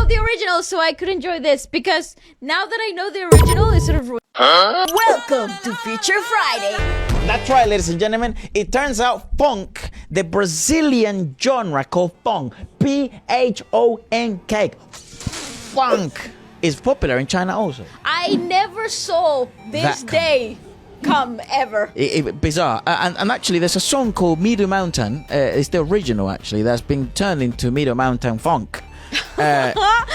know the original, so I could enjoy this, because now that I know the original, it's sort of ruined. Welcome to Feature Friday. That's right, ladies and gentlemen. It turns out Phonk, the Brazilian genre called Phonk, P-H-O-N-K, Phonk, is popular in China also. I never saw this day come ever. Bizarre. And actually, there's a song called弥渡Mountain. It's the original, actually, that's been turned into弥渡Mountain Phonk.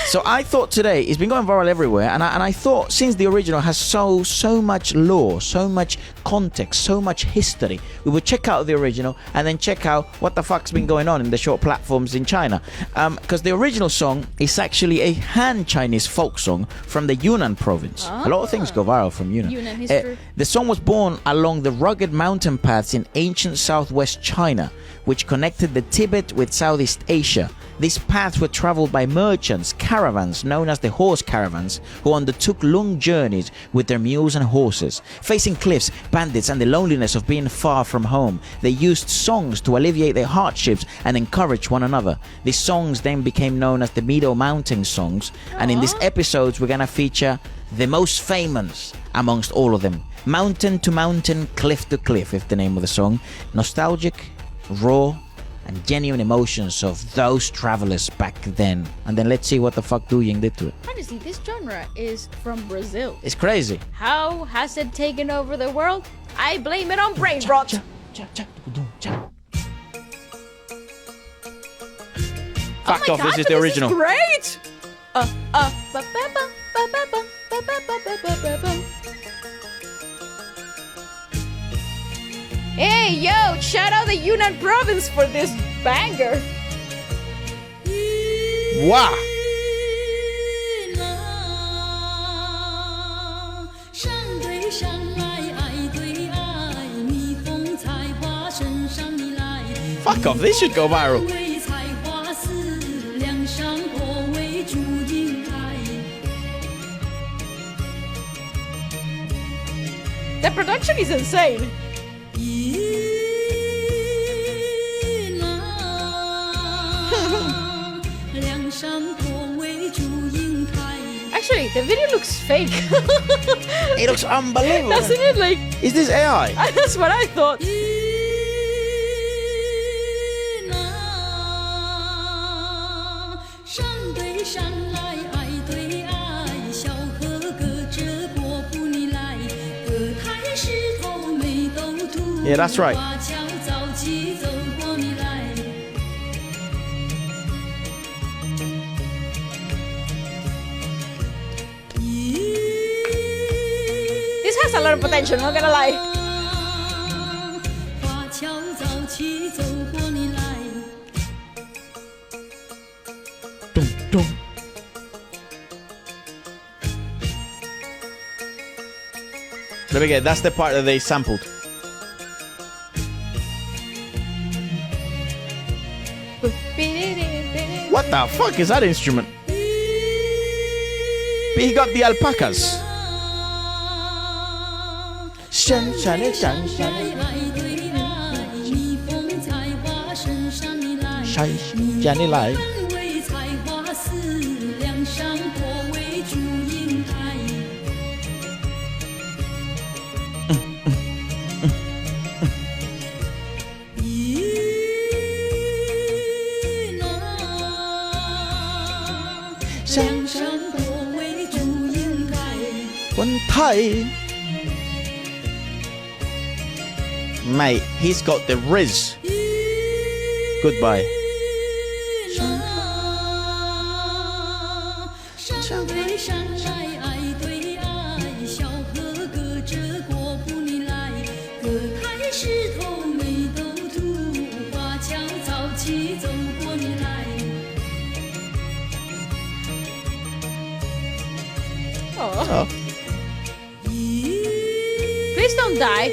So I thought today, it's been going viral everywhere, and I thought since the original has so much lore, so much context, so much history, we would check out the original and then check out what the fuck's been going on in the short platforms in China. Because the original song is actually a Han Chinese folk song from the Yunnan province. A lot of things go viral from Yunnan. Yunnan history. The song was born along the rugged mountain paths in ancient southwest China, which connected the Tibet with Southeast Asia. These paths were traveled by merchants, caravans known as the horse caravans, who undertook long journeys with their mules and horses. Facing cliffs, bandits, and the loneliness of being far from home, they used songs to alleviate their hardships and encourage one another. These songs then became known as the弥渡Mountain songs, and in these episodes we're gonna feature the most famous amongst all of them. Mountain to Mountain, Cliff to Cliff is the name of the song. Nostalgic, raw, and genuine emotions of those travelers back then. And then let's see what the fuck Du Ying did to it. Honestly, this genre is from Brazil. It's crazy. How has it taken over the world? I blame it on brain rot. Fuck off, this is the original. This is great! Hey, yo, shout out the Yunnan province for this banger. Wow. Fuck off, this should go viral. The production is insane. Actually, the video looks fake. It looks unbelievable. Doesn't it? Like, is this AI? That's what I thought. Yeah, that's right. This has a lot of potential, not gonna lie. Dum, dum. Let me get, that's the part that they sampled. What the fuck is that instrument? He got the alpacas. Mate, he's got the riz. Goodbye. Oh. Please don't die.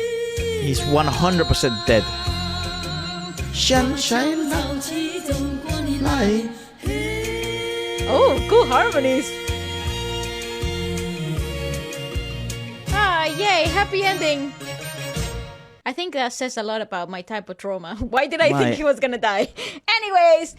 He's 100% dead. Oh, cool harmonies. Ah, yay, happy ending. I think that says a lot about my type of trauma. Why did I think he was gonna die? Anyways,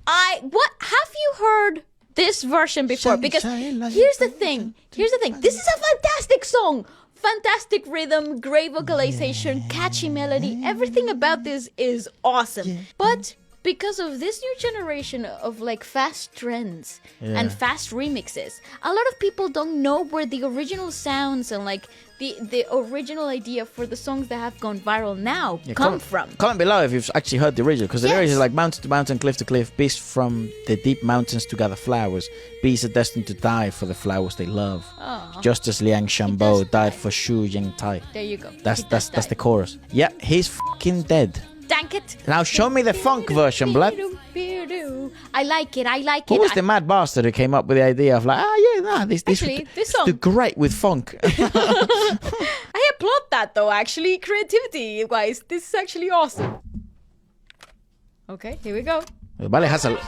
have you heard this version before because here's the thing. This is a fantastic song. Fantastic rhythm, great vocalization, catchy melody. Everything about this is awesome. But because of this new generation of like fast trends and fast remixes, a lot of people don't know where the original sounds and like the original idea for the songs that have gone viral now come from. Comment below if you've actually heard the original, because the lyrics is like mountain to mountain, cliff to cliff, beasts from the deep mountains to gather flowers. Bees are destined to die for the flowers they love. Oh. Just as Liang Shambo died for Shu Yang Tai. There you go. That's the chorus. Yeah, he's fucking dead. Dank it. Now show me the funk version, blood. I like it. Who was the mad bastard who came up with the idea of like, this song do great with funk? I applaud that though, actually, creativity wise. This is actually awesome. Okay, here we go. Bali has a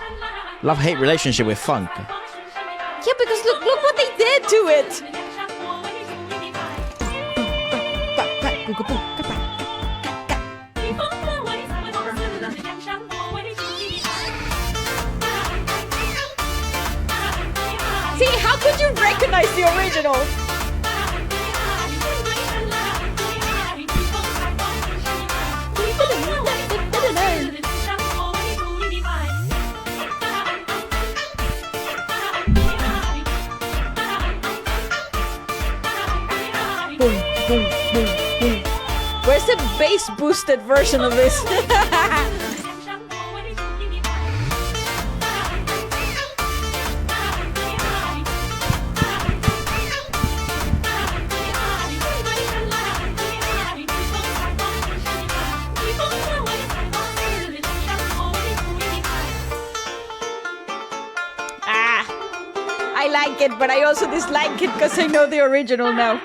love-hate relationship with funk. Yeah, because look what they did to it. See, how could you recognize the original? Boom, boom, boom, boom. Where's the bass boosted version of this? I like it, but I also dislike it because I know the original now.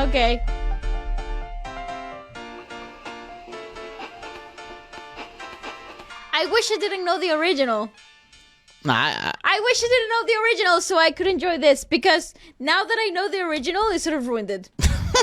Okay. I wish I didn't know the original. I wish I didn't know the original so I could enjoy this, because now that I know the original, it sort of ruined it.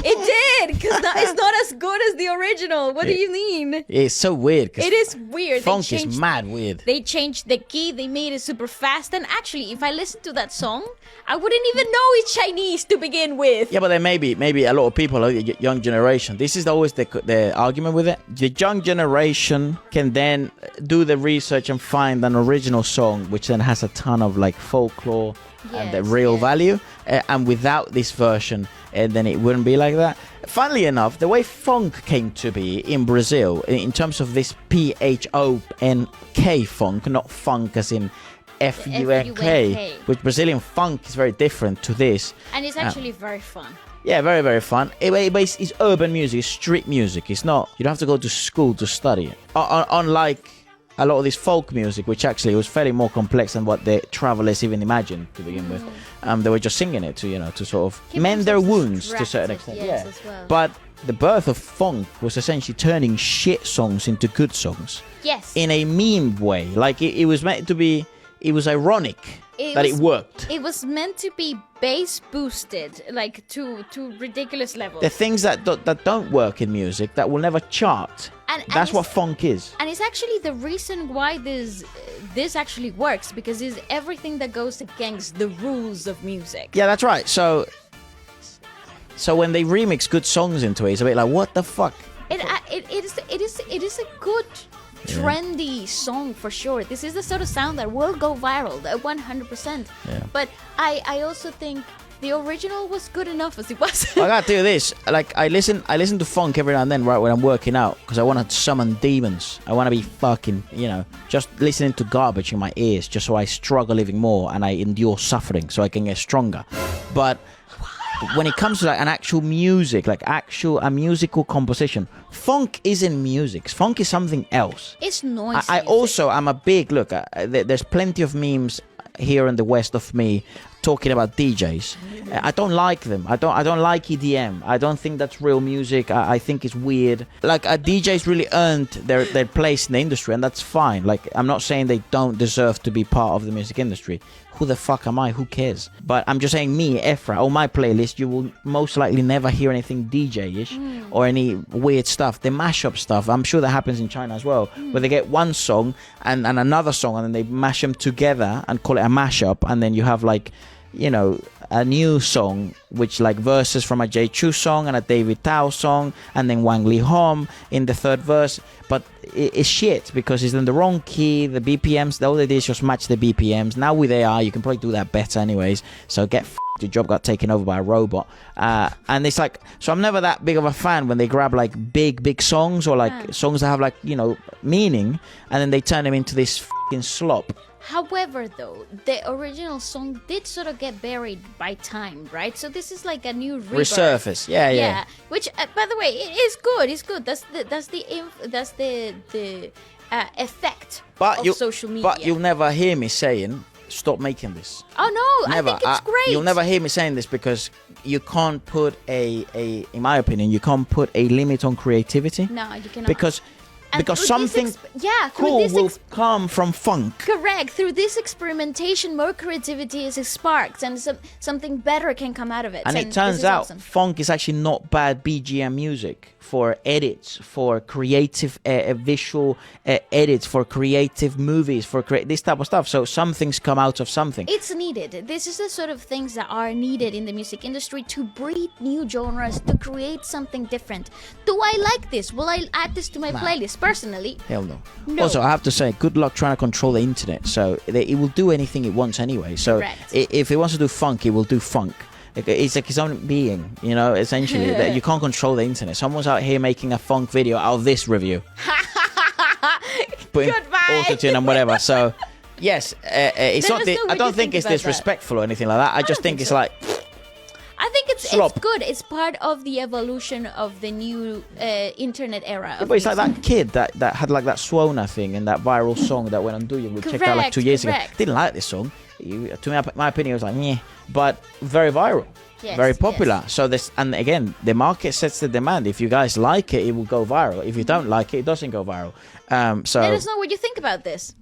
It did, because it's not as good as the original. What do you mean? It's so weird. It is weird. Funk is mad weird. They changed the key. They made it super fast. And actually, if I listened to that song, I wouldn't even know it's Chinese to begin with. Yeah, but then maybe a lot of people, like young generation, this is always the argument with it. The young generation can then do the research and find an original song, which then has a ton of like folklore and the real value. And without this version, then it wouldn't be like that. Funnily enough, the way funk came to be in Brazil, in terms of this PHONK funk, not funk as in FUNK, which Brazilian funk is very different to this. And it's actually very fun. Yeah, very, very fun. It's urban music, it's street music. It's not, you don't have to go to school to study it. Unlike a lot of this folk music, which actually was fairly more complex than what the travelers even imagined to begin with. They were just singing it to sort of mend their wounds to a certain extent. Yes, as well. But the birth of funk was essentially turning shit songs into good songs. Yes. In a meme way. Like it was meant to be, it was ironic that it worked. It was meant to be bass boosted, like to ridiculous levels. The things that don't work in music, that will never chart. And that's what funk is. And it's actually the reason why this actually works, because it's everything that goes against the rules of music. Yeah, that's right. So when they remix good songs into it, it's a bit like, what the fuck? It is a good trendy song for sure. This is the sort of sound that will go viral, 100%. Yeah. But I also think the original was good enough as it was. I gotta do this. Like I listen to funk every now and then, right, when I'm working out, because I want to summon demons. I want to be fucking, just listening to garbage in my ears, just so I struggle even more and I endure suffering, so I can get stronger. But when it comes to like an actual music, like a musical composition, funk isn't music. Funk is something else. It's noise. I also am a big look. There's plenty of memes here in the West of me talking about DJs. I don't like them. I don't like EDM. I don't think that's real music. I think it's weird. Like DJs really earned their place in the industry, and that's fine. Like I'm not saying they don't deserve to be part of the music industry. Who the fuck am I? Who cares? But I'm just saying, me, Efra, on my playlist, you will most likely never hear anything DJ-ish or any weird stuff. The mashup stuff, I'm sure that happens in China as well, where they get one song and another song, and then they mash them together and call it a mashup, and then you have like, you know, a new song, which like verses from a Jay Chou song and a David Tao song, and then Wang Li Hom in the third verse. But it's shit because it's in the wrong key. The BPMs, all they did is just match the BPMs. Now with AI, you can probably do that better anyways. So get your job got taken over by a robot. And it's like, so I'm never that big of a fan when they grab like big songs or like songs that have like, you know, meaning, and then they turn them into this fucking slop. However, though, the original song did sort of get buried by time, right? So this is like a new rebirth. Resurface, yeah. Which, by the way, it is good. It's good. That's the effect of social media. But you'll never hear me saying, stop making this. Oh no, Never. I think it's great. You'll never hear me saying this because you can't put in my opinion, you can't put a limit on creativity. No, you cannot. Because something cool will come from funk. Correct. Through this experimentation, more creativity is sparked, and something better can come out of it. And it turns out funk is actually not bad BGM music for edits, for creative visual edits, for creative movies, for this type of stuff. So some things come out of something. It's needed. This is the sort of things that are needed in the music industry to breed new genres, to create something different. Do I like this? Will I add this to my playlist? Personally, hell no. Also, I have to say, good luck trying to control the internet. So it will do anything it wants anyway. So if it wants to do funk, it will do funk. It's like its own being, you know, essentially. That you can't control the internet. Someone's out here making a funk video out of this review. Putting autotune and whatever. So, yes, it's not. I don't think it's disrespectful or anything like that. I just think it's like... I think it's good. It's part of the evolution of the new internet era. But it's like that kid that had like that Swona thing and that viral song that went on Do You. We checked out like 2 years ago. Didn't like this song. To me, my opinion was like, meh. But very viral. Yes, very popular. Yes. So this, and again, the market sets the demand. If you guys like it, it will go viral. If you don't like it, it doesn't go viral. So let us know what you think about this.